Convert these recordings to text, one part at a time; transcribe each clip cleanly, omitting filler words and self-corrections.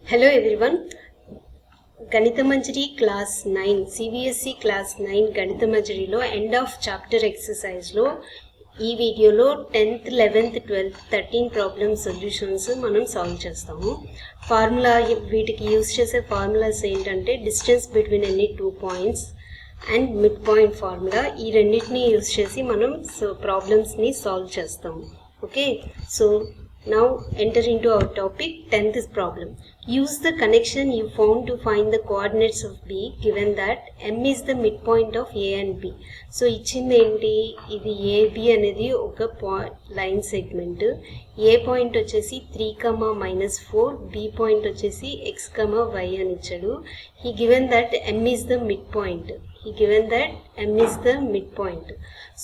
Hello everyone. Ganithamanjari class 9 CBSE class 9 Ganithamanjariలో end of chapter exercise లో ఈ వీడియోలో 10th 11th 12th 13 problem solutions మనం solve చేస్తాము. Formula వీటికి యూస్ చేసే ఫార్ములాస్ ఏంటంటే distance between any 2 points and mid point formula. ఈ రెండింటిని యూస్ చేసి మనం ప్రాబ్లమ్స్ని సాల్వ్ చేస్తాము. Okay, so now enter into our topic. 10th problem. Use the connection you found to find the coordinates of B given that M is the midpoint of A and B. So ఇచ్చింది ఏంటి, ఇది AB అనేది ఒక line segment. A point వచ్చేసి 3, B point వచ్చేసి x, y అని ఇచ్చాడు. He given that M is the midpoint.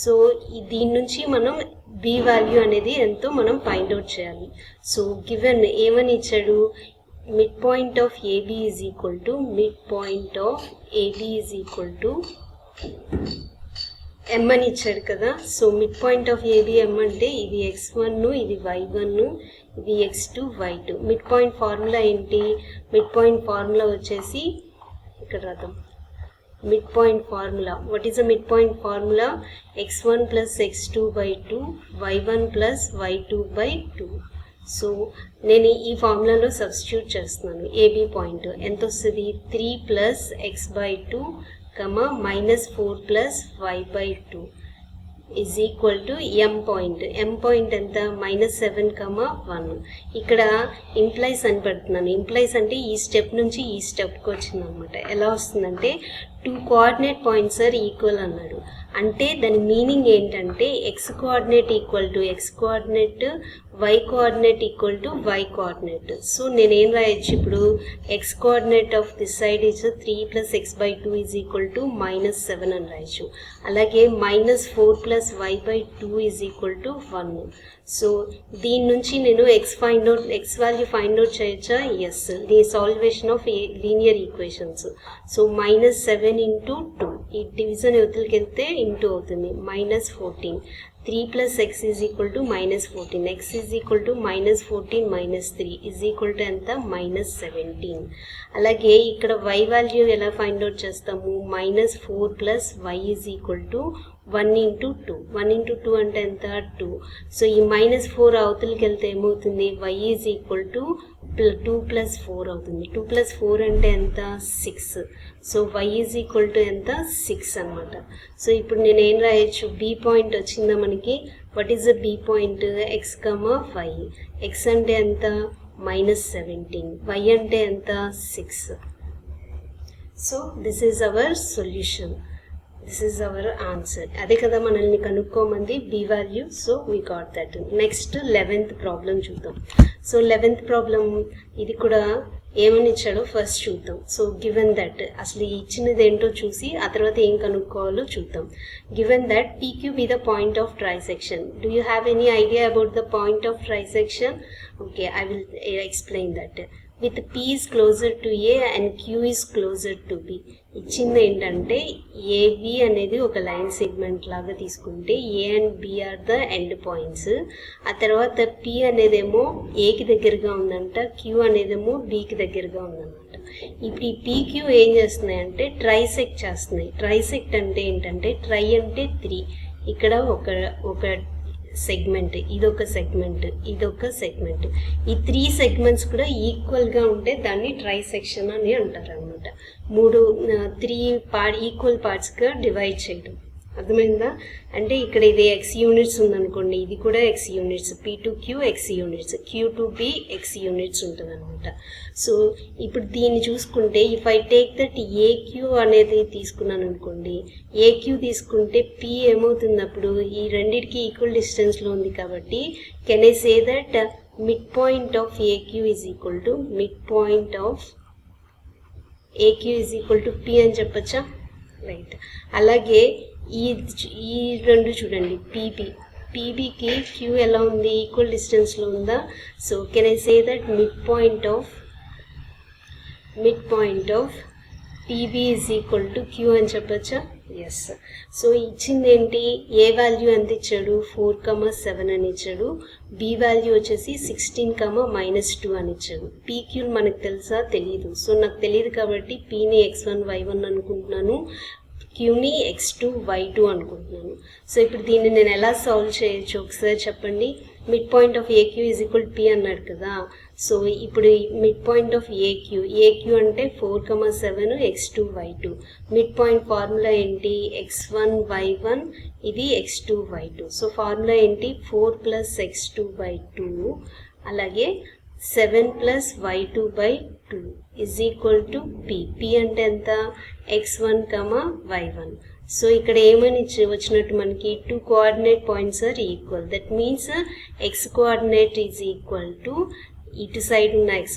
So దీని నుంచి మనం B వాల్యూ అనేది ఎంతో మనం ఫైండ్ అవుట్ చేయాలి. సో గివెన్ ఏమని ఇచ్చాడు, mid point of AB is equal to M అని ఇచ్చాడు కదా. So mid point of AB M అంటే ఇది x1, ఇది y1, ఇది x2, y2. Mid point formula ఏంటి, మిడ్ పాయింట్ ఫార్ములా వచ్చేసి ఇక్కడ రాద్దాం. Midpoint formula. What is the midpoint formula? x1 plus x2 by 2, y1 plus y2 by 2. So నేను ఈ ఫార్ములాలో సబ్స్టిట్యూట్ చేస్తున్నాను. AB పాయింట్ ఎంత వస్తుంది, 3 plus x by 2, -4 plus y by 2 is equal to M point. M point ఎంత, -7, 1. ఇక్కడ implies అని పెడుతున్నాను. Implies అంటే ఈ స్టెప్ నుంచి ఈ స్టెప్కి వచ్చింది అనమాట. ఎలా వస్తుందంటే 2 కోఆర్డినేట్ పాయింట్స్ ఆర్ ఈక్వల్ అన్నాడు. అంటే దాని మీనింగ్ ఏంటంటే x coordinate equal to x coordinate, y coordinate equal to y coordinate. So నేనేం రాయొచ్చు ఇప్పుడు, x coordinate of this side is 3 plus x by 2 is equal to -7 అని రాయొచ్చు. అలాగే -4 plus y by 2 is equal to 1. So దీని నుంచి నేను x value find out చేయొచ్చా? Yes. The solution of linear equations. So -7 into 2, ఈ division యువతలకి వెళ్తే into అవుతుంది, -14. 3 plus x is equal to -14. x is equal to -14 - 3 is equal to ఎంత, -17. అలాగే ఇక్కడ y వాల్యూ ఎలా ఫైండ్ అవుట్ చేస్తాము, -4 plus y is equal to 1 into 2. 1 into 2 అంటే ఎంత, 2. సో ఈ -4 అవతలకి వెళ్తే ఏమవుతుంది, y is equal to 2 plus 4 అవుతుంది. 2 plus 4 అంటే ఎంత, 6. So y is equal to ఎంత, 6 అనమాట. సో ఇప్పుడు నేను ఏం రాయొచ్చు, B పాయింట్ వచ్చిందా మనకి. What is the B point, x, y. x అంటే ఎంత, -17. y అంటే ఎంత, 6. So this is our solution. This is our answer. అదే కదా మనల్ని కనుక్కోమంది, B value. So we got that. Next 11th problem చూద్దాం. సో 11th ప్రాబ్లం ఇది కూడా ఏమని ఇచ్చాడో ఫస్ట్ చూద్దాం. సో గివెన్ దట్, అసలు ఇచ్చినది ఏంటో చూసి ఆ తర్వాత ఏం కనుక్కోవాలో చూద్దాం. Given that PQ be the point of trisection. Do you have any idea about the point of trisection? Okay, I will explain that. With P is closer to A and Q is closer to B. ఇచ్చింది ఏంటంటే AB అనేది ఒక line segment లాగా తీసుకుంటే A and B are the end points. ఆ తర్వాత P అనేదేమో Aకి దగ్గరగా ఉందంట, Q అనేదేమో Bకి దగ్గరగా ఉందన్నమాట. ఇప్పుడు ఈ PQ ఏం చేస్తున్నాయి అంటే ట్రైసెక్ట్ చేస్తున్నాయి. ట్రైసెక్ట్ అంటే ఏంటంటే, ట్రై అంటే 3, ఇక్కడ ఒక సెగ్మెంట్, ఇదొక సెగ్మెంట్, ఇదొక సెగ్మెంట్. ఈ 3 సెగ్మెంట్స్ కూడా ఈక్వల్గా ఉంటే దాన్ని ట్రైసెక్షన్ అని అంటారు అనమాట. 3 ఈక్వల్ పార్ట్స్గా డివైడ్ చేయడం. అర్థమైందా? అంటే ఇక్కడ ఇది x యూనిట్స్ ఉందనుకోండి, ఇది కూడా x units, P to Q x units, Q to B x units ఉంటుంది అనమాట. సో ఇప్పుడు దీన్ని చూసుకుంటే if I take that AQ అనేది తీసుకున్నాను అనుకోండి, AQ తీసుకుంటే P ఏమవుతుంది, అప్పుడు ఈ రెండింటికి ఈక్వల్ డిస్టెన్స్లో ఉంది కాబట్టి can I say that mid point of AQ is equal to P అని చెప్పచ్చా? రైట్. అలాగే ఈ రెండు చూడండి, పీబీకి క్యూ ఎలా ఉంది, ఈక్వల్ డిస్టెన్స్లో ఉందా? So can I say that mid point of PB is equal to Q అని చెప్పచ్చా? ఎస్. సో ఇచ్చింది ఏంటి, ఏ వాల్యూ ఎంత ఇచ్చాడు 4,7 అని ఇచ్చాడు, బి వాల్యూ వచ్చేసి 16,-2 అని ఇచ్చాడు. పీక్యూ మనకు తెలుసా, తెలియదు. సో నాకు తెలియదు కాబట్టి పీని x1 y1 అనుకుంటున్నాను, క్యూని x2 y2 అనుకుంటున్నాను. సో ఇప్పుడు దీన్ని నేను ఎలా సాల్వ్ చేయొచ్చు ఒకసారి చెప్పండి. Mid point of AQ is equal P అన్నాడు కదా. సో ఇప్పుడు మిడ్ పాయింట్ ఆఫ్ ఏక్యూ అంటే 4,7 x2 y2. Mid point formula ఏంటి, x1 y1 ఇది x2 y2. సో ఫార్ములా ఏంటి 4 + x2/2 అలాగే 7 + y2/2 is equal to P. P అంటే ఎంత, x1, y1. సో ఇక్కడ ఏమని వచ్చినట్టు మనకి 2 coordinate points are equal. That means x coordinate is equal to ఇటు సైడ్ ఉన్న x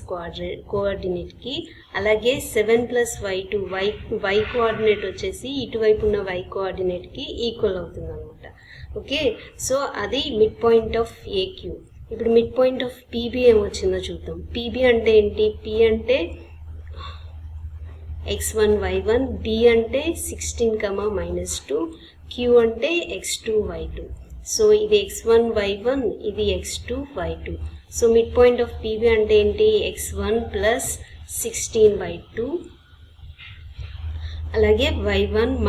కోఆర్డినేట్కి, అలాగే 7 + y2 y కోఆర్డినేట్ వచ్చేసి ఇటువైపు ఉన్న y కోఆర్డినేట్కి ఈక్వల్ అవుతుంది అనమాట. ఓకే, సో అది మిడ్ పాయింట్ ఆఫ్ ఏక్యూ. ఇప్పుడు మిడ్ పాయింట్ ఆఫ్ పీబీ ఏమొచ్చిందో చూద్దాం. పీబీ అంటే ఏంటి, పి అంటే x1 y1, b అంటే 16,-2, q అంటే x2 y2. సో ఇది x1 y1, ఇది x2 y2. So mid point of PB అంటే ఏంటి, x1 + 16/2 అలాగే y1 -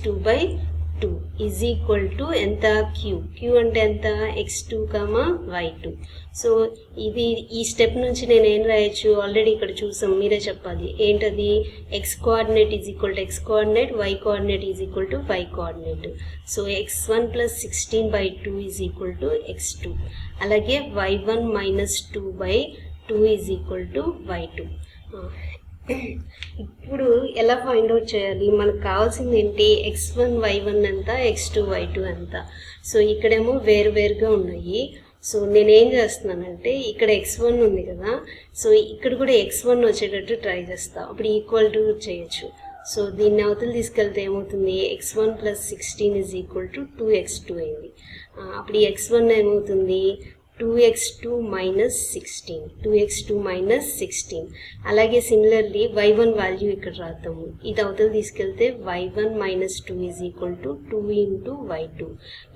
2/2 ఈజ్ ఈక్వల్ టు ఎంత, క్యూ అంటే ఎంత, x2, y2. సో ఇది ఈ స్టెప్ నుంచి నేను ఏం రాయొచ్చు, ఆల్రెడీ ఇక్కడ చూసాం, మీరే చెప్పాలి ఏంటది, x coordinate is equal to x coordinate, y coordinate is equal to y coordinate. So x1 + 16/2 is equal to x2 అలాగే y1 - 2/2 is equal to y2. ఇప్పుడు ఎలా ఫైండ్ అవుట్ చేయాలి, మనకు కావాల్సింది ఏంటి, x1 y1 ఎంత, x2 y2 ఎంత. So ఇక్కడేమో వేరువేరుగా ఉన్నాయి. సో నేనేం చేస్తున్నానంటే ఇక్కడ x1 ఉంది కదా, సో ఇక్కడ కూడా x1 వచ్చేటట్టు ట్రై చేస్తా, అప్పుడు ఈక్వల్ టు చేయొచ్చు. సో దీన్ని అవతల తీసుకెళ్తే ఏమవుతుంది, x1 + 16 is equal to 2x2 అయింది. అప్పుడు ఈ x1 ఏమవుతుంది, 2x2 - 16. అలాగే సిమిలర్లీ y1 వాల్యూ ఇక్కడ రాద్దాము, ఇది అవతల తీసుకెళ్తే y1 - 2 is equal to 2 × y2.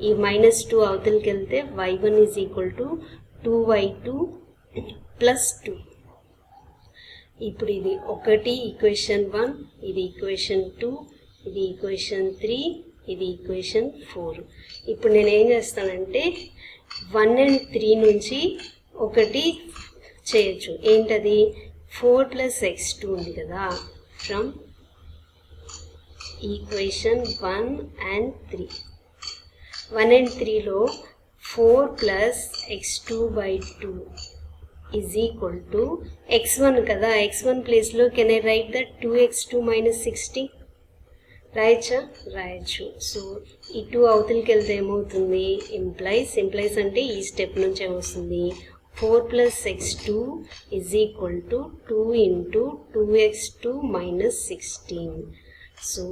ఈ -2 అవతలకి వెళ్తే y1 is equal to 2y2 + 2. ఇప్పుడు ఇది 1 ఈక్వేషన్ 1, ఇది ఈక్వేషన్ 2, ఇది ఈక్వేషన్ 3, ఇది ఈక్వేషన్ 4. ఇప్పుడు నేను ఏం చేస్తానంటే 1 and 3 నుంచి ఒకటి చేయొచ్చు, ఏంటది 4 + x2 ఉంది కదా, from equation 1 and 3. 1 and 3లో 4 + x2/2 is equal to x1 కదా, x1 ప్లేస్లో can I right that 2x2 - 16 రాయచ్చా, రాయొచ్చు. సో ఈ 2 అవతలకి వెళ్తే ఏమవుతుంది, ఇంప్లైస్ అంటే ఈ స్టెప్ నుంచి ఏమొస్తుంది, 4 + x2 is equal to 2 × 2x2 - 16. So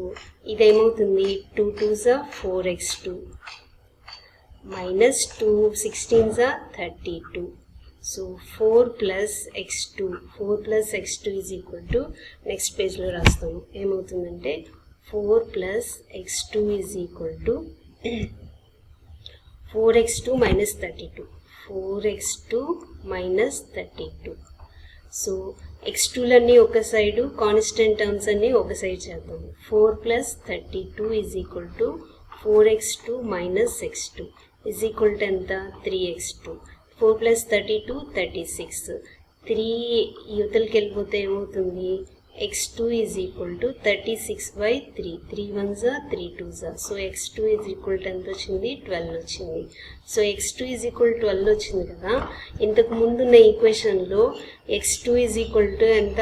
ఇదేమవుతుంది 2 2s are 4x2 - 2 16s are 32. So 4 + x2 is equal to, next పేజ్లో రాస్తాము, ఏమవుతుందంటే 4 + x2 is equal to 4x2 - 32. 4x2 - 32. So x2లన్నీ ఒక సైడు, కాన్స్టెంట్ టర్మ్స్ అన్నీ ఒక సైడ్ చేద్దాం. 4 + 32 is equal to 4x2 - x2 is equal to ఎంత, 3x2. 4 + 32 36. 3 యువతలకి వెళ్ళిపోతే ఏమవుతుంది, x2 is equal to 36/3. 3 1s are 3 2s are. So x2 is equal to ఎంత వచ్చింది, 12 వచ్చింది. So x2 is equal to 12 వచ్చింది కదా. ఇంతకు ముందున్న ఈక్వేషన్లో x2 ఈజ్ ఈక్వల్ టు ఎంత,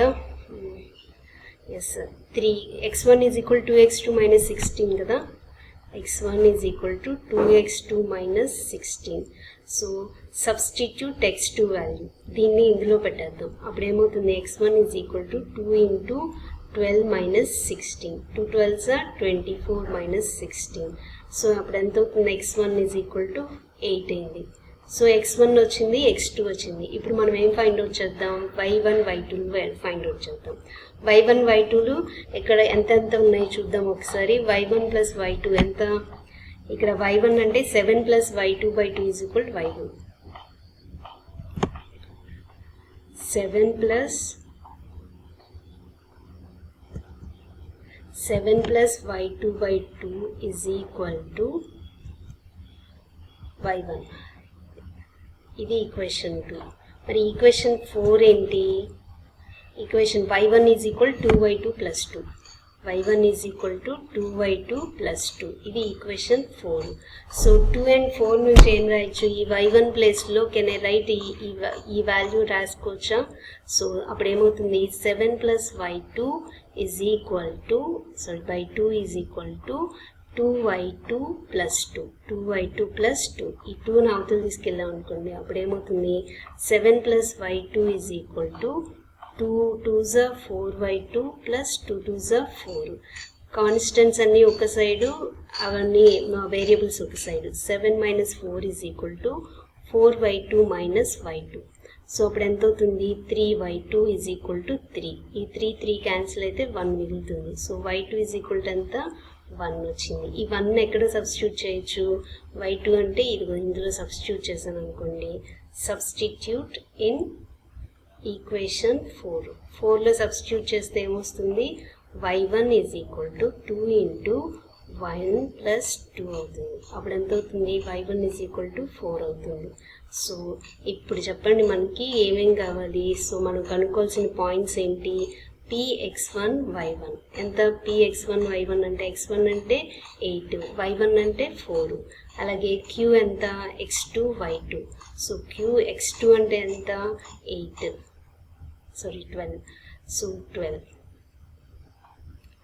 yes 3, x1 is equal to 2x2 - 16 కదా, x1 is equal to 2x2 - 16. So substitute x2 value, దీన్ని ఇందులో పెట్టేద్దాం. అప్పుడు ఏమవుతుంది, x1 is equal to 2 × 12 - 16. 2 12s are 24 - 16. So అప్పుడు ఎంత అవుతుంది, x1 ఈజ్ ఈక్వల్ టు 8 అయింది. సో x1 వచ్చింది, x2 వచ్చింది. ఇప్పుడు మనం ఏం ఫైండ్ అవుట్ చేద్దాం, y1 y2 ఫైండ్ అవుట్ చేద్దాం. y1 y2లు ఇక్కడ ఎంత ఉన్నాయి చూద్దాం ఒకసారి. y1 ప్లస్ y2 ఎంత, ఇక్కడ y1 అంటే 7 plus y2 by 2 is equal to y1. 7 plus y2 by 2 is equal to y1. ఇది ఈక్వేషన్ 2. మరి ఈక్వేషన్ 4 ఏంటి, equation y1 is equal 2y2 plus 2. y1 is equal to 2y2 plus 2. ఇది equation 4. So 2 and 4 నుంచి ఏం రాయొచ్చు, ఈ y1 ప్లేస్లో can I right ఈ వాల్యూ రాసుకోవచ్చా. సో అప్పుడు ఏమవుతుంది, 7 plus y2 is equal to buy 2 is equal to 2y2 plus 2. 2y2 plus 2, ఈ 2ని అవతలు తీసుకెళ్ళాం అనుకోండి, అప్పుడు ఏమవుతుంది 7 plus y2 is equal to 2 2s 4y2 plus 2 2s 4. Constants అన్నీ ఒక సైడు, అవన్నీ వేరియబుల్స్ ఒక side. 7 minus 4 is equal to 4y2 minus y2. So అప్పుడు ఎంత అవుతుంది, 3y2 ఈజ్ ఈక్వల్ టు 3. ఈ 3 క్యాన్సిల్ అయితే 1 మిగులుతుంది. So y2 is equal to ఎంత, 1 వచ్చింది. ఈ 1 ఎక్కడ సబ్స్టిట్యూట్ చేయొచ్చు, y2 అంటే ఇదిగో ఇందులో సబ్స్టిట్యూట్ చేశాను అనుకోండి. Substitute in equation 4. 4లో సబ్స్టిట్యూట్ చేస్తే ఏమొస్తుంది, y1 is equal to 2 into 1 plus 2 అవుతుంది. అప్పుడు ఎంత అవుతుంది, y1 ఈజ్ ఈక్వల్ టు 4 అవుతుంది. సో ఇప్పుడు చెప్పండి మనకి ఏమేం కావాలి. సో మనం కనుక్కోవాల్సిన పాయింట్స్ ఏంటి, px1 y1 ఎంత, px1 y1 అంటే x1 అంటే 8, y1 అంటే 4. అలాగే q ఎంత, x2 y2. So q x2 అంటే ఎంత, 12. సో 12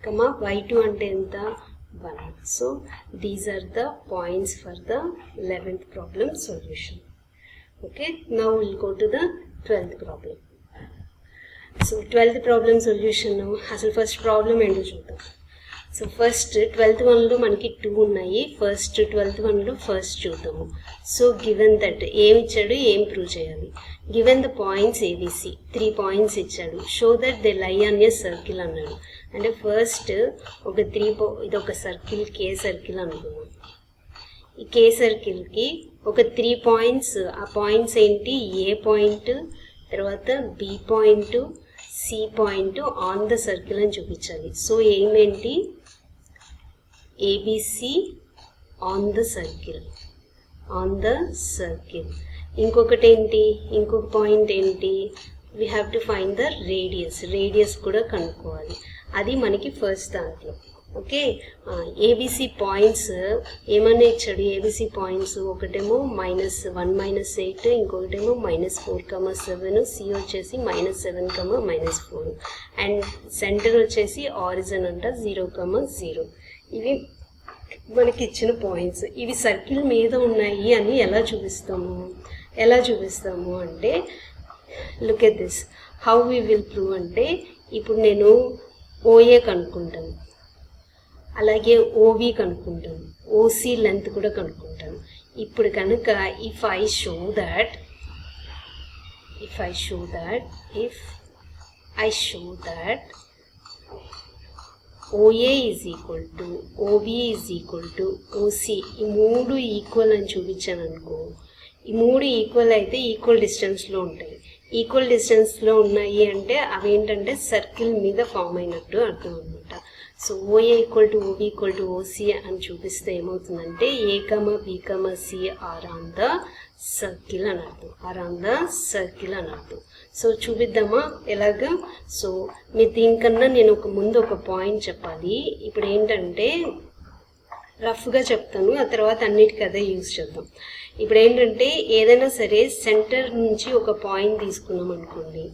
కమా y2 అంటే ఎంత, 1. So these are the points for the 11th problem solution. Okay, now will go to the 12th problem. So 12th problem solution, అసలు first problem ఏంటో చూద్దాం. So first 12th వన్లో మనకి 2 ఉన్నాయి. ఫస్ట్ 12th వన్లో first చూద్దాము. సో గివెన్ దట్ ఏమి ఇచ్చాడు, ఏం ప్రూవ్ చేయాలి. Given the points A B C, 3 points ఇచ్చాడు. Show that they lie on a circle అన్నాడు. అంటే ఫస్ట్ ఒక ఇది ఒక సర్కిల్, కే సర్కిల్ అనుకున్నాం. ఈ కే సర్కిల్కి ఒక 3 పాయింట్స్, ఆ పాయింట్స్ ఏంటి, ఏ పాయింట్, తర్వాత B point, C point on the circle అని చూపించాలి. సో ఏమేంటి, ఏబిసి ఆన్ ద సర్కిల్, ఇంకొకటి ఏంటి, ఇంకొక పాయింట్ ఏంటి, we have to find the radius కూడా కనుక్కోవాలి. అది మనకి ఫస్ట్ దాంట్లో. ఓకే, ఏబిసి పాయింట్స్ ఏమన్నా ఇచ్చాడు. ఏబిసి పాయింట్స్ ఒకటేమో -1 -8, ఇంకొకటేమో -4, 7, సి వచ్చేసి -7, -4, అండ్ సెంటర్ వచ్చేసి ఆరిజిన్ అంట 0, 0. ఇవి మనకి ఇచ్చిన పాయింట్స్. ఇవి సర్కిల్ మీద ఉన్నాయి అని ఎలా చూపిస్తాము అంటే, look at this, how we will prove అంటే, ఇప్పుడు నేను ఓఏ కనుక్కుంటాను, అలాగే ఓవి కనుక్కుంటాను, ఓసి లెంత్ కూడా కనుక్కుంటాను. ఇప్పుడు కనుక if I show that OA is equal to OB is equal to OC, ఈ 3 ఈక్వల్ అని చూపించాను అనుకో. ఈ 3 ఈక్వల్ అయితే ఈక్వల్ డిస్టెన్స్లో ఉంటాయి. ఈక్వల్ డిస్టెన్స్లో ఉన్నాయి అంటే అవేంటంటే సర్కిల్ మీద ఫామ్ అయినట్టు అర్థం అనమాట. So O A equal to O B equal to O C అని చూపిస్తే ఏమవుతుందంటే A comma B comma C are on the circle అని అర్థం. సో చూపిద్దామా ఎలాగా. సో మీరు దీనికన్నా నేను ముందు ఒక పాయింట్ చెప్పాలి. ఇప్పుడు ఏంటంటే రఫ్గా చెప్తాను, ఆ తర్వాత అన్నిటికీ అదే యూజ్ చేద్దాం. ఇప్పుడు ఏంటంటే ఏదైనా సరే సెంటర్ నుంచి ఒక పాయింట్ తీసుకున్నాం అనుకోండి.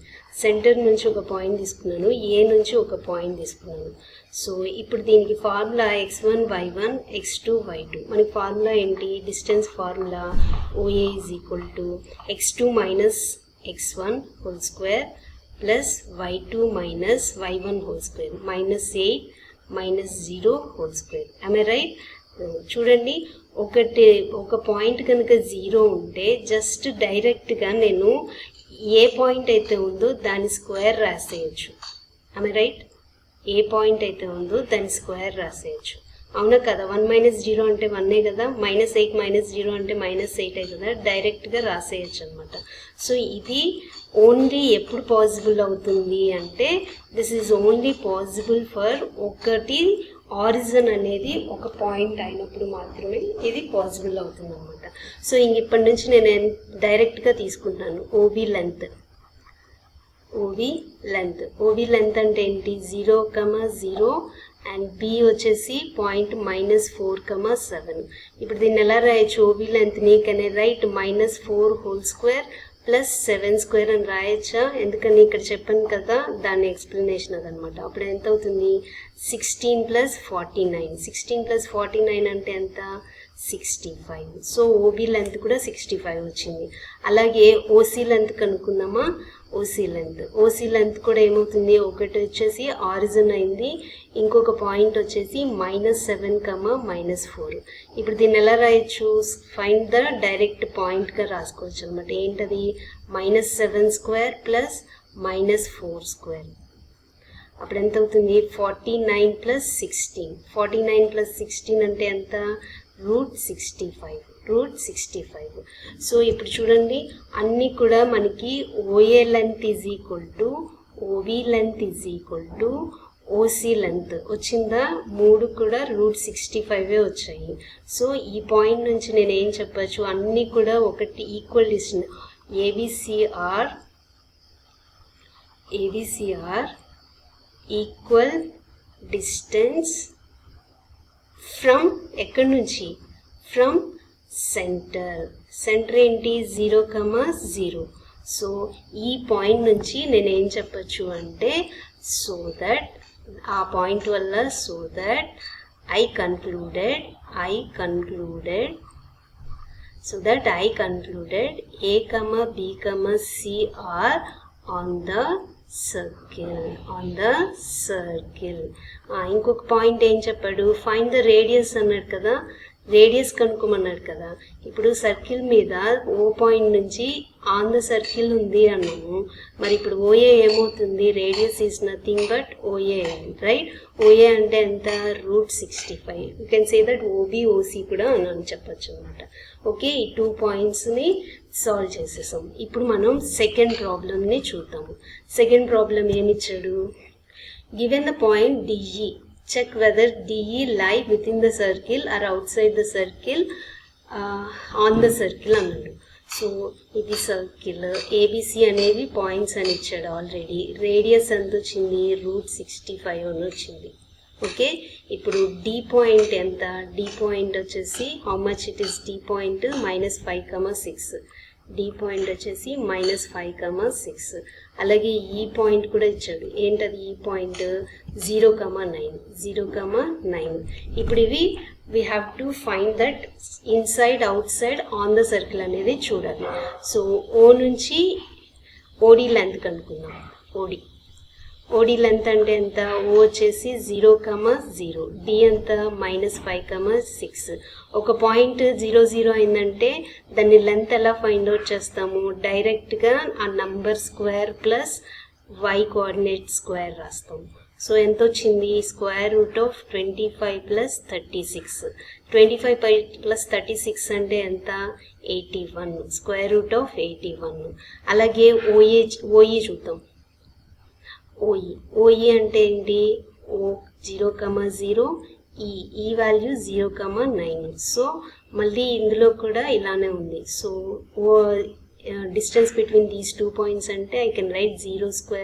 సెంటర్ నుంచి ఒక పాయింట్ తీసుకున్నాను, ఏ నుంచి ఒక పాయింట్ తీసుకున్నాను. సో ఇప్పుడు దీనికి formula x1 y1 x2 y2. మనకి ఫార్ములా ఏంటి, distance formula O A is equal to x2 minus x1 whole square plus y2 minus y1 whole square -8 -0 whole square. am I right? చూడండి, ఒక పాయింట్ కనుక 0 ఉంటే just డైరెక్ట్గా నేను ఏ పాయింట్ అయితే ఉందో దాని స్క్వేర్ రాసేయచ్చు. I right? ఏ పాయింట్ అయితే ఉందో దాని స్క్వేర్ రాసేయచ్చు. అవునా కదా? 1 - 0 అంటే 1 కదా, -8 - 0 అంటే -8 కదా, డైరెక్ట్గా రాసేయచ్చు అనమాట. సో ఇది ఓన్లీ ఎప్పుడు పాసిబుల్ అవుతుంది అంటే this is only possible for ఒకటి ఆరిజిన్ అనేది ఒక పాయింట్ అయినప్పుడు మాత్రమే ఇది పాసిబుల్ అవుతుంది అనమాట. సో ఇప్పటి నుంచి నేను డైరెక్ట్గా తీసుకుంటాను ఓబీ లెంత్. ఓబీ లెంత్ అంటే ఏంటి? 0,0 అండ్ బి వచ్చేసి పాయింట్ -4,7. ఇప్పుడు దీన్ని ఎలా రాయొచ్చు? ఓబీ లెంత్ని కెన్ ఐ రైట్ -4² + 7² అని రాయొచ్చా? ఎందుకని ఇక్కడ చెప్పాను కదా, దాని ఎక్స్ప్లెనేషన్ అదనమాట. అప్పుడు ఎంత అవుతుంది? 16 + 49. 16 + 49 అంటే ఎంత? 65. సో ఓబీ లెంత్ కూడా 65 వచ్చింది. అలాగే ఓసీ లెంత్ కనుక్కుందామా? ఓసీ లెంత్ కూడా ఏమవుతుంది? ఒకటి వచ్చేసి ఆరిజిన్ అయింది, ఇంకొక పాయింట్ వచ్చేసి -7, -4. ఇప్పుడు దీన్ని ఎలా రాయొచ్చు? ఫైండ్ ద డైరెక్ట్ పాయింట్గా రాసుకోవచ్చు అనమాట. ఏంటది? -7² + -4². అప్పుడు ఎంత అవుతుంది? 49 + 16. 49 + 16 అంటే ఎంత? √65. సో ఇప్పుడు చూడండి, అన్నీ కూడా మనకి O A length = O B length = O C length వచ్చిందా? 3 కూడా √65 వచ్చాయి. సో ఈ పాయింట్ నుంచి నేను ఏం చెప్పచ్చు? అన్నీ కూడా ఒకటి equal distance. ABCR equal distance from ఎక్కడి నుంచి? ఫ్రమ్ సెంటర్ ఏంటి? 0,0. సో ఈ పాయింట్ నుంచి నేను ఏం చెప్పచ్చు అంటే ఆ పాయింట్ వల్ల I concluded A, B, C are on the circle. ఇంకొక పాయింట్ ఏం చెప్పాడు? ఫైండ్ ద రేడియస్ అన్నాడు కదా, రేడియస్ కనుక్కోమన్నాడు కదా. ఇప్పుడు సర్కిల్ మీద ఓ పాయింట్ నుంచి ఆన్ ద సర్కిల్ ఉంది అన్నాము. మరి ఇప్పుడు ఓఏ ఏమవుతుంది? Radius is nothing but O A, right? O A అంటే ఎంత? √65. You can say that O B O C కూడా అని చెప్పచ్చు అనమాట. ఓకే, ఈ 2 పాయింట్స్ని సాల్వ్ చేసేసాం. ఇప్పుడు మనం సెకండ్ ప్రాబ్లమ్ని చూద్దాము. సెకండ్ ప్రాబ్లం ఏమిచ్చాడు? Given the point D E, check whether DE lie within the circle or outside the circle, on the circle అన్నాడు. సో ఇది సర్కిల్, ఏబిసి అనేవి పాయింట్స్ అని ఇచ్చాడు ఆల్రెడీ. రేడియస్ ఎంత వచ్చింది? √65 అని వచ్చింది. ఓకే, ఇప్పుడు డి పాయింట్ ఎంత? డి పాయింట్ వచ్చేసి how much it is? D point -5,6. D point వచ్చేసి -5,6. అలాగే ఈ పాయింట్ కూడా ఇచ్చాడు. ఏంటది? ఈ పాయింట్ 0,9. ఇప్పుడు ఇవి we have to find that inside out side on the circle అనేది చూడాలి. సో ఓ నుంచి ఓడి లెంత్ కనుక్కుందాం. ఓడి లెంత్ అంటే ఎంత? ఓ వచ్చేసి 0,0, డి ఎంత? -5,6. ఒక పాయింట్ 0,0 అయిందంటే దాన్ని లెంత్ ఎలా ఫైండ్ అవుట్ చేస్తాము? డైరెక్ట్గా ఆ number square plus y coordinate square రాస్తాము. సో ఎంత వచ్చింది? √25 + 36. 25 + 36 అంటే ఎంత? 81. √81. అలాగే ఓఈ చూద్దాం. ఓఈ అంటే ఏంటి? ఓ 0,0, ఈ వాల్యూ 0,9. సో మళ్ళీ ఇందులో కూడా ఇలానే ఉంది. So distance between these 2 points అంటే I can write 0² +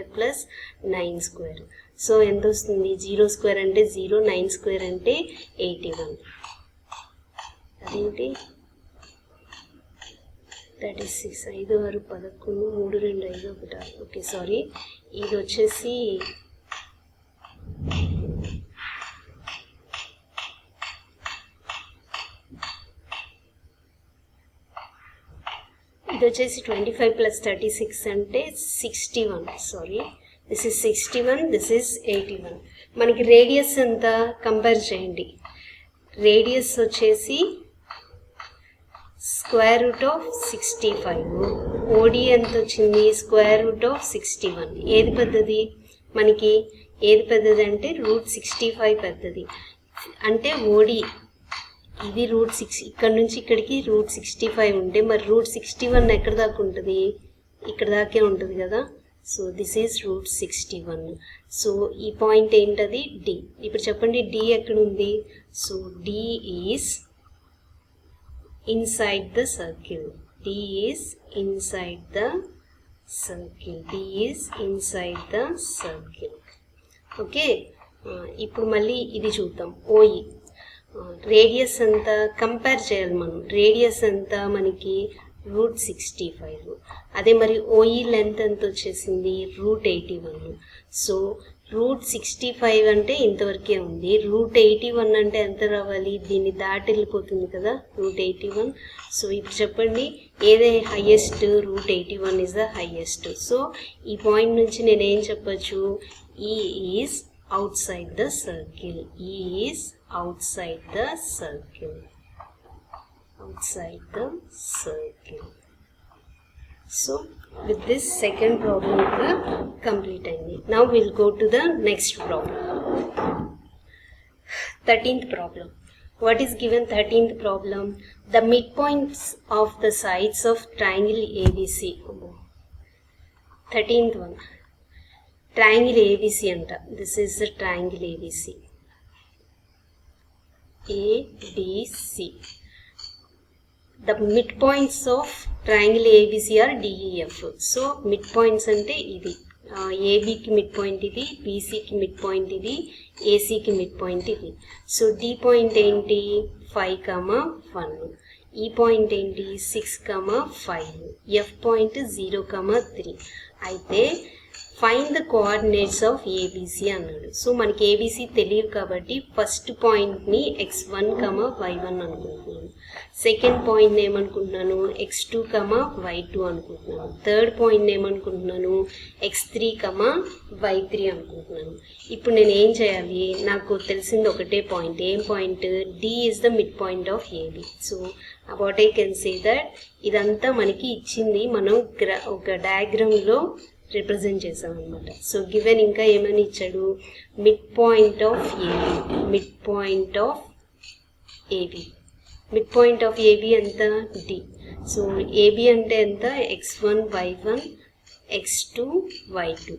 9². సో ఎంత వస్తుంది? 0² అంటే 0, 9² అంటే 81. అదేంటి? 36, 5, 6, 11, 3, 2, 5, 1, 6. Okay, sorry. ఇది వచ్చేసి ఇది వచ్చేసి 25 + 36 అంటే 61. Sorry, this is 61, this is 81. మనకి రేడియస్ ఎంత? కంపేర్ చేయండి. రేడియస్ వచ్చేసి √65. ఓడి ఎంత వచ్చింది? √61. ఏది పెద్దది మనకి? ఏది పెద్దది అంటే √65 పెద్దది. అంటే ఓడి ఇది √6, ఇక్కడ నుంచి ఇక్కడికి √65 ఉంటే మరి √61 ఎక్కడ దాకా ఉంటుంది? ఇక్కడ దాకే ఉంటుంది కదా. So this is √61. సో ఈ పాయింట్ ఏంటది? డి. ఇప్పుడు చెప్పండి డి ఎక్కడ ఉంది? So D is inside the circle. D is inside the circle. D is inside the circle. Okay, ఇప్పుడు మళ్ళీ ఇది చూద్దాం. ఓఈ రేడియస్ ఎంత కంపేర్ చేయాలి మనం. రేడియస్ ఎంత మనకి? √65. అదే మరి ఓఈ లెంత్ ఎంత వచ్చేసింది? √81. సో √65 అంటే ఇంతవరకే ఉంది. √81 అంటే ఎంత రావాలి? దీన్ని దాటి వెళ్ళిపోతుంది కదా √81. సో ఇప్పుడు చెప్పండి ఏదే highest? √81 is the highest. So ఈ పాయింట్ నుంచి నేను ఏం చెప్పచ్చు? E is outside the circle. E is outside the circle. outside the circle. So with this second problem complete అయింది. Now we'll go to the next problem. 13th problem. What is given 13th problem? The midpoints of the sides of triangle ABC. 13th one. Triangle ABC anta. This is the triangle ABC. ABC. The midpoints of triangle ABC are DEF. So midpoints ante idi AB ki midpoint idi, BC ki midpoint idi, AC ki midpoint idi. So D point enti 5, 1. E point enti 6, 5. F point 0, 3. అయితే find the coordinates of A B C అన్నాడు. So మనకి A B C తెలియదు కాబట్టి first పాయింట్ని x1, y1 అనుకుంటున్నాను. Second point ఏమనుకుంటున్నాను? x2, y2 అనుకుంటున్నాను. Third point ఏమనుకుంటున్నాను? x3, y3 అనుకుంటున్నాను. ఇప్పుడు నేను ఏం చేయాలి? నాకు తెలిసింది ఒకటే పాయింట్. ఏం point? D is the mid point of A B. So what I can say that ఇదంతా మనకి ఇచ్చింది, మనం ఒక డయాగ్రామ్లో రిప్రజెంట్ చేసాం అనమాట. సో గివెన్ ఇంకా ఏమని ఇచ్చాడు? Mid point of A B. Mid point of A B. Mid point of A B ఎంత? డి. సో ఏబి అంటే ఎంత? x1, y1, x2, y2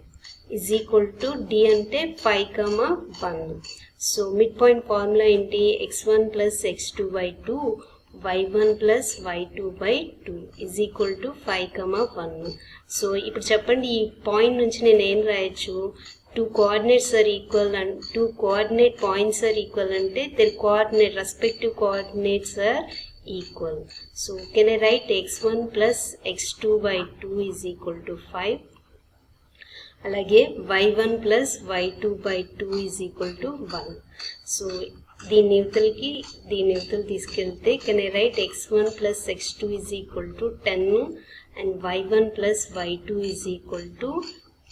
is equal to D అంటే 5, 1. సో మిడ్ పాయింట్ ఫార్ములా ఏంటి? x1 plus x2 y2 y1 plus y2/2 is equal to 5, 1. So ఇప్పుడు చెప్పండి ఈ point నుంచి నేను ఏం రాయొచ్చు? 2 coordinates are equal and 2 coordinate points are equal అంటే their coordinate respective coordinates are equal. So can I write x1 plus x2/2 is equal to 5. అలాగే y1 plus y2/2 is equal to 1. So దీని యువతలకి తీసుకెళ్తే can I right x1 plus x2 is equal to 10 and y1 plus y2 is equal to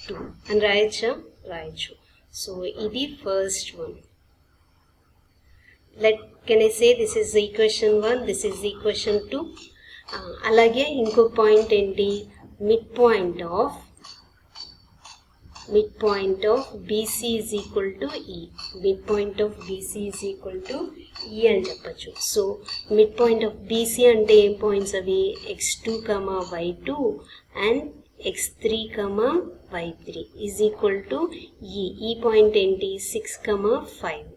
2 అని రాయొచ్చా? రాయొచ్చు. So ఇది first one. Can I say this is equation 1, this is equation 2. అలాగే ఇంకో point ఏంటి? Mid point of BC is equal to E. Mid point of BC is equal to E అని చెప్పచ్చు. So mid point of BC అంటే ఏం points అవి? x2, y2 and x3, y3 is equal to E. E point ఏంటి? 6, 5.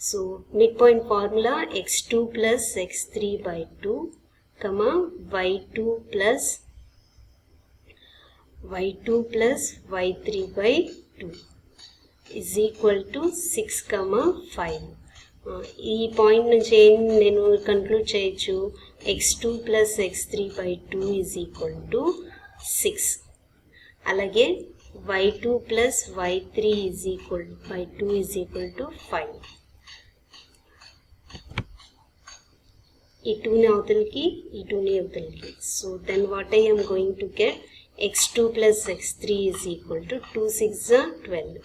So mid point formula x2 plus x3/2, y2 plus y3/2 is equal to 6, 5. ఈ point నుంచి నేను conclude చేయొచ్చు? x2 plus x3/2 is equal to 6. అలాగే y2 plus y3 is equal to 5. ఈ 2ని అవతలకి, ఈ 2ని అవతలకి. So then what I am going to get? x2 plus x3 is equal to 2, 6, 12.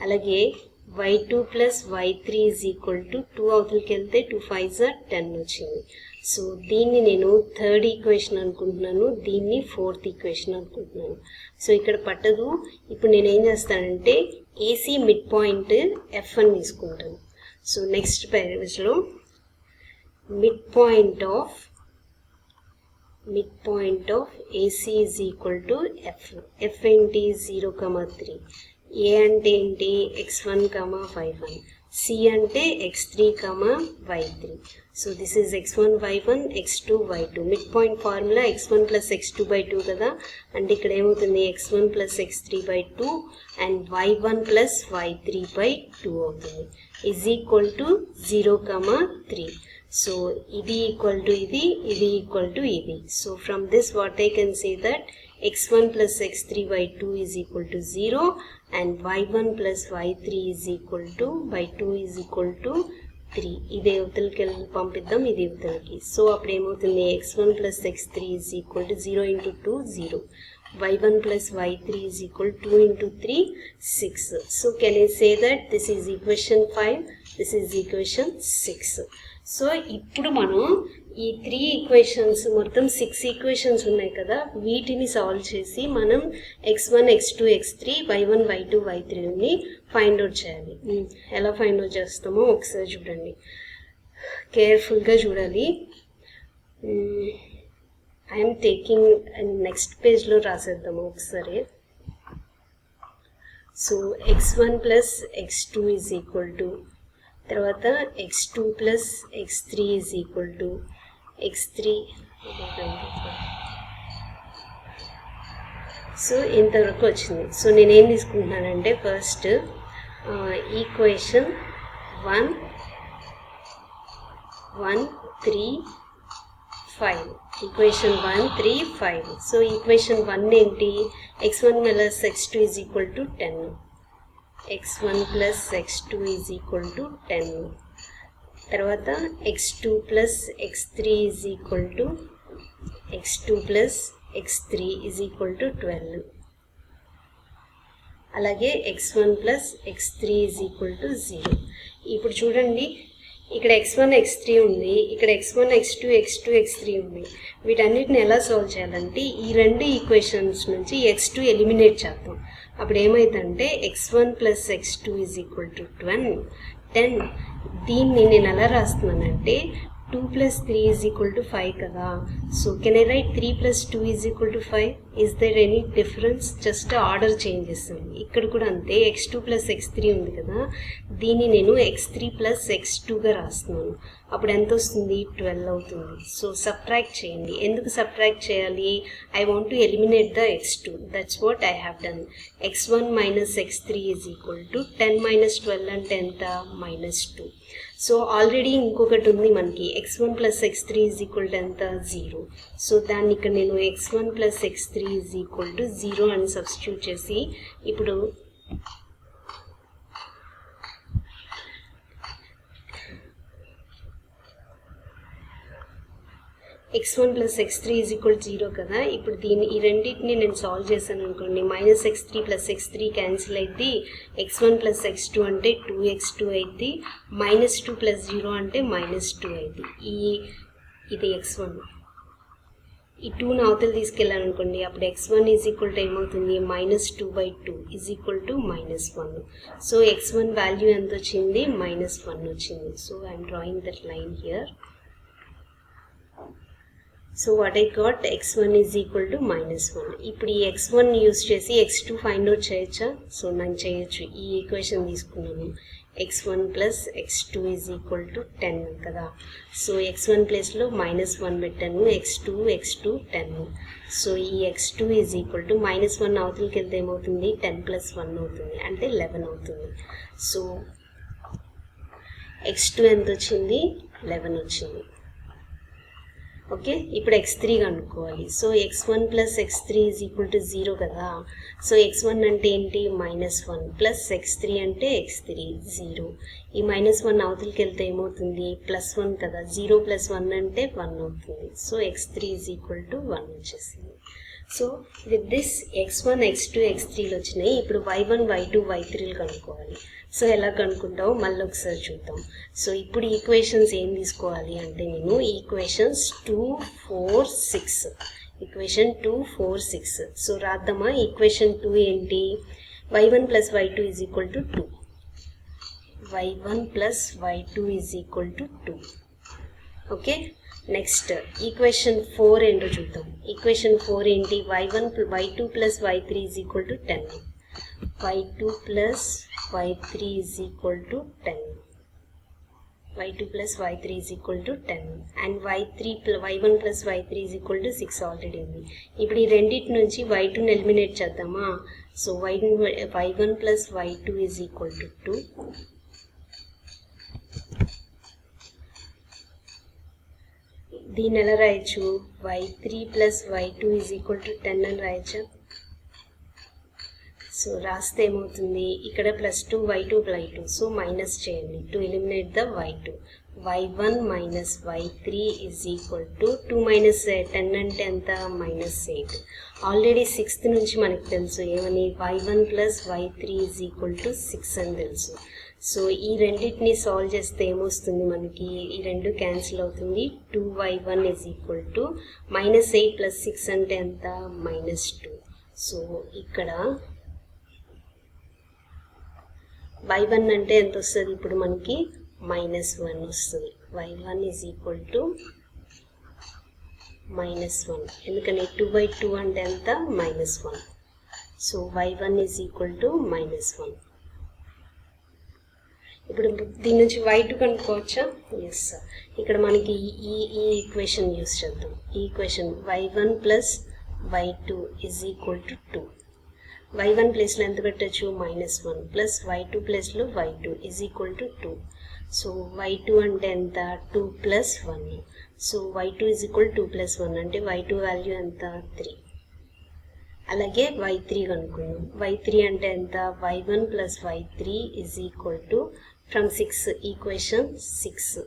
అలాగే y2 plus y3 is equal to 2 అవతలకి వెళ్తే 2 5 10 వచ్చింది. సో దీన్ని నేను థర్డ్ ఈక్వేషన్ అనుకుంటున్నాను, దీన్ని ఫోర్త్ ఈక్వేషన్ అనుకుంటున్నాను. సో ఇక్కడ పట్టదు. ఇప్పుడు నేను ఏం చేస్తానంటే ఏసీ మిడ్ పాయింట్ ఎఫ్ అని తీసుకుంటాను. సో నెక్స్ట్ పేజ్లో mid point of AC is equal to F. F ఏంటి 0,3. A అంటే ఏంటి x1, y1. C అంటే x3, y3. So this is x1, y1, x2, y2. Mid point formula x1 plus x2 by 2 కదా, అంటే ఇక్కడ ఏమవుతుంది x1 plus x3 by 2 and y1 plus y3 by 2 అవుతుంది. is equal to 0,3. So ఇది equal to ఇది equal to ఇది. So from this what I can say that x1 plus x3 by 2 is equal to 0 and y1 plus y3 is equal to by 2 is equal to 3. ఇదే ఉత్తలకి పంపిద్దాం, ఇది ఉత్తలకి. So అప్పుడు ఏమవుతుంది x1 plus x3 is equal to 0 into 2 0. y1 plus y3 is equal to 2 into 3 6. So can I say that this is equation 5, this is equation 6. So ఇప్పుడు మనం ఈ 3 equations మొత్తం 6 equations ఉన్నాయి కదా, వీటిని సాల్వ్ చేసి మనం x1, x2, x3, y1, y2, y3ని find out చేయాలి. ఎలా ఫైండ్ అవుట్ చేస్తామో ఒకసారి చూడండి, కేర్ఫుల్గా చూడాలి. ఐఎమ్ టేకింగ్ నెక్స్ట్ పేజ్లో రాసేద్దాము ఒకసారి. So x1 plus x2 is equal to, తర్వాత x2 plus x3 is equal to x3. So ఇంతవరకు వచ్చింది. సో నేనేం తీసుకుంటున్నానంటే first equation 1, 3, 5. Equation 1, 3, 5. So equation 1 ఏంటి, x1 plus x2 is equal to 10. x1 plus x2 is equal to 10. తర్వాత x2 plus x3 is equal to x2 plus x3 is equal to 12. అలాగే x1 plus x3 is equal to 0. ఇప్పుడు చూడండి, ఇక్కడ x1 x3 ఉంది, ఇక్కడ x1 x2 x2 x3 ఉంది. వీటన్నిటిని ఎలా సాల్వ్ చేయాలంటే ఈ రెండు ఈక్వేషన్స్ నుంచి x2 ఎలిమినేట్ చేద్దాం. అప్పుడు ఏమైందంటే x1 plus x2 is equal to 10. దీన్ని నేను ఎలా రాస్తున్నానంటే 2 plus 3 is equal to 5 కదా. So can I write 3 plus 2 is equal to 5? Is there any difference? Just order change చేస్తాను. ఇక్కడ కూడా అంతే, x2 plus x3 ఉంది కదా, దీన్ని నేను x3 plus x2గా రాస్తున్నాను. అప్పుడు ఎంత వస్తుంది, 12 అవుతుంది. సో సబ్ట్రాక్ట్ చేయండి. ఎందుకు సబ్ట్రాక్ట్ చేయాలి, I want to eliminate the x2. That's what I have done. x1 minus x3 is equal to 10 minus 12 అంటే ఎంత, -2. సో ఆల్రెడీ ఇంకొకటి ఉంది మనకి, x1 plus x3 is equal to ఎంత, 0. సో దాన్ని ఇక్కడ నేను x1 plus x3 is equal to 0 అని సబ్స్టిట్యూట్ చేసి, ఇప్పుడు x1 plus x3 is equal 0 కదా. ఇప్పుడు ఈ రెండింటిని నేను సాల్వ్ చేశాను అనుకోండి, -x3 ప్లస్ x3 క్యాన్సిల్ అయింది, x1 ప్లస్ x2 అంటే 2x2 అయింది, -2 ప్లస్ 0 అంటే -2 అయింది. ఇది x1. ఈ 2ని అవతల తీసుకెళ్ళాను అనుకోండి, అప్పుడు x1 ఈజ్ ఈక్వల్ టు ఏమవుతుంది, -2/2 is equal to -1. So x1 value ఎంత వచ్చింది, -1 వచ్చింది. So I'm drawing that line here. So what I got, x1 is equal to -1. ఇప్పుడు ఈ x1 యూస్ చేసి x2 ఫైండ్ అవుట్ చేయొచ్చా? సో నేను చేయొచ్చు. ఈ ఈక్వేషన్ తీసుకున్నాను, x1 plus x2 is equal to 10 కదా. సో x1 ప్లేస్లో -1 పెట్టాను, x2 10. సో ఈ x2 ఈజ్ ఈక్వల్ టు -1 అవతలకి వెళ్తే ఏమవుతుంది, 10 + 1 అవుతుంది, అంటే 11 అవుతుంది. సో x2 ఎంత వచ్చింది, 11 వచ్చింది. ఓకే, ఇప్పుడు x3 కనుక్కోవాలి. So x1 plus x3 is equal to 0 కదా. సో x1 అంటే ఏంటి, -1 ప్లస్ x3 అంటే x3 0. ఈ -1 అవతలకి వెళ్తే ఏమవుతుంది, +1 కదా. 0 + 1 అంటే 1 అవుతుంది. So x3 is equal to 1 వచ్చేసింది. So with this x1 x2 x3లు వచ్చినాయి. ఇప్పుడు y1 y2 y3లు కనుక్కోవాలి. సో ఎలా కనుక్కుంటామో మళ్ళీ ఒకసారి చూద్దాం. సో ఇప్పుడు ఈక్వేషన్స్ ఏం తీసుకోవాలి అంటే నేను ఈక్వేషన్స్ 2 4 6 ఈక్వేషన్ 2 4 6 సో రాద్దామా. ఈక్వేషన్ 2 ఏంటి, y1 plus y2 is equal to 2, y1 plus y2 is equal to 2. Okay, next equation 4 ఏంటో చూద్దాం. ఈక్వేషన్ 4 ఏంటి, y2 plus y3 is equal to 10, y2 plus y3 is equal to 10, y2 plus y3 is equal to 10 and y1 plus y3 is equal to 6 already ఉంది. ఇప్పుడు ఈ రెండింటి నుంచి y2ని eliminate చేద్దామా. So y1 plus y2 is equal to 2, దీన్ని ఎలా రాయొచ్చు, y3 plus y2 is equal to 10 అని రాయొచ్చా. సో రాస్తే ఏమవుతుంది, ఇక్కడ +2 y2 y2 సో మైనస్ చేయండి to eliminate the y2. y1 minus y3 is equal to 2 minus 10 అంటే ఎంత, -8. ఆల్రెడీ 6th నుంచి మనకు తెలుసు ఏమని, y1 plus y3 is equal to 6 అని తెలుసు. సో ఈ రెండింటిని సాల్వ్ చేస్తే ఏమొస్తుంది మనకి, ఈ రెండు క్యాన్సిల్ అవుతుంది. 2y1 is equal to -8 plus 6 అంటే ఎంత, -2. సో ఇక్కడ y1 అంటే ఎంత వస్తుంది, ఇప్పుడు మనకి -1 వస్తుంది. y1 ఈజ్ ఈక్వల్ టు -1 ఎందుకని 2/2 అంటే ఎంత, -1. So y1 is equal to -1. ఇప్పుడు దీని నుంచి y2 కనుక్కోవచ్చా, ఎస్. ఇక్కడ మనకి ఈ ఈక్వేషన్ యూస్ చేద్దాం. ఈ equation y1 plus y2 is equal to 2, y1 ప్లేస్లో ఎంత పెట్టచ్చు, -1 ప్లస్ y2 ప్లేస్లో y2 is equal to 2. So y2 అంటే ఎంత, 2 plus 1. So y2 is equal 2 plus 1 అంటే y2 వాల్యూ ఎంత, 3. అలాగే y3 కనుక్కుందాం. y3 అంటే ఎంత, y1 plus y3 is equal to from 6 equation 6,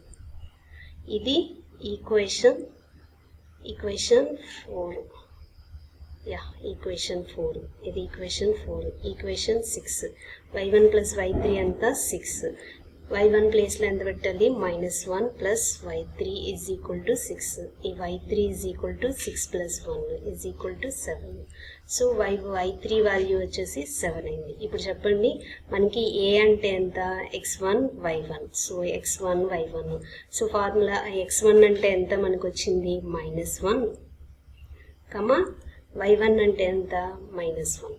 ఇది ఈక్వేషన్ 4, ఈక్వేషన్ 4, ఇది equation 4. Equation 6 y1 plus y3 ఎంత, 6. y1 ప్లేస్లో ఎంత పెట్టాలి, -1 plus y3 is equal to 6. ఈ y3 is equal to 6 plus 1 is equal to 7. So y3 value వచ్చేసి 7 అయింది. ఇప్పుడు చెప్పండి మనకి ఏ అంటే ఎంత, x1 y1. So x1 y1. So formula x1 అంటే ఎంత మనకు వచ్చింది, -1, y1 అంటే ఎంత, -1.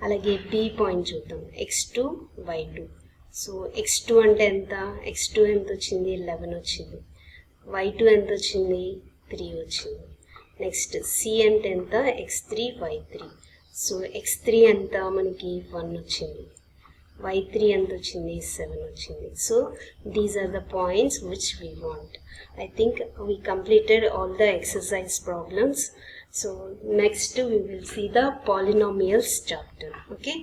అలాగే బి పాయింట్ చూద్దాం, x2 y2. సో x2 అంటే ఎంత, x2 ఎంత వచ్చింది, 11 వచ్చింది. y2 ఎంత వచ్చింది, 3 వచ్చింది. నెక్స్ట్ సి అంటే ఎంత, x3 y3. సో x3 ఎంత మనకి 1 వచ్చింది, y3 ఎంత వచ్చింది, 7 వచ్చింది. So these are the points which we want. I think we completed all the exercise problems. So next we will see the polynomials chapter. Okay.